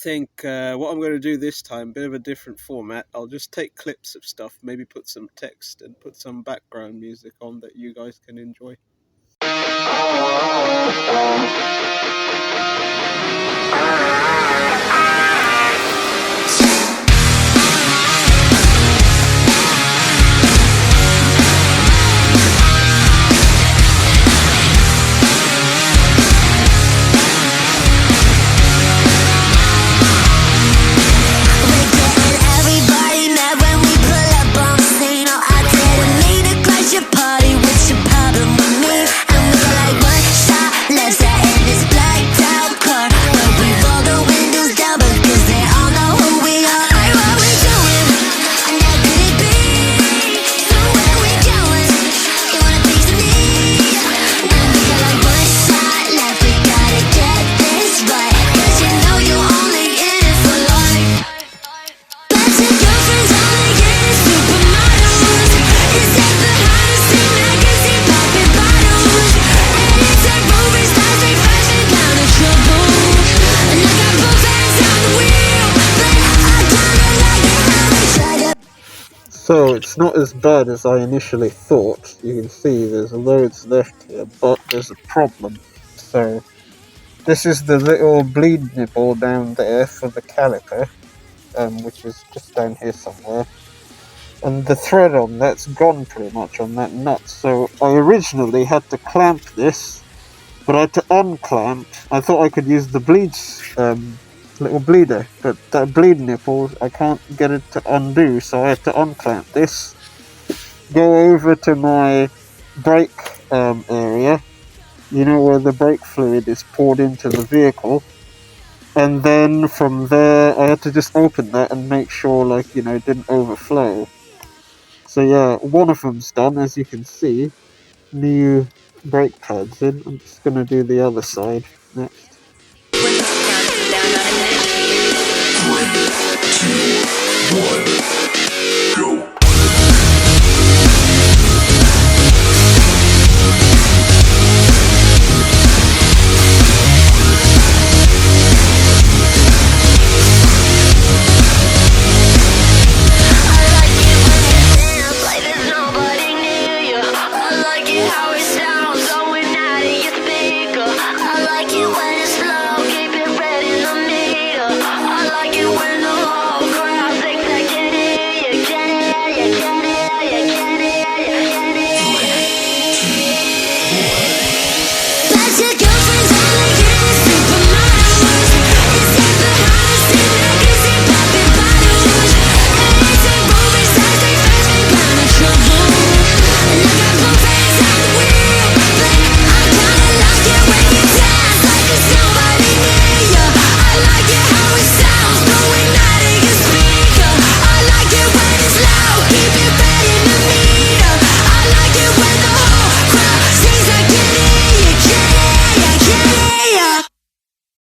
think what I'm going to do this time, bit of a different format. I'll just take clips of stuff, maybe put some text and put some background music on that you guys can enjoy. So it's not as bad as I initially thought. You can see there's loads left here, but there's a problem. So this is the little bleed nipple down there for the caliper, which is just down here somewhere. And the thread on that's gone pretty much on that nut. So I originally had to clamp this, but I had to unclamp. I thought I could use the little bleeder, but that bleed nipple, I can't get it to undo, so I had to unclamp this, go over to my brake area, you know, where the brake fluid is poured into the vehicle, and then from there I had to just open that and make sure, like, you know, it didn't overflow. So yeah, one of them's done, as you can see, new brake pads in. I'm just going to do the other side next.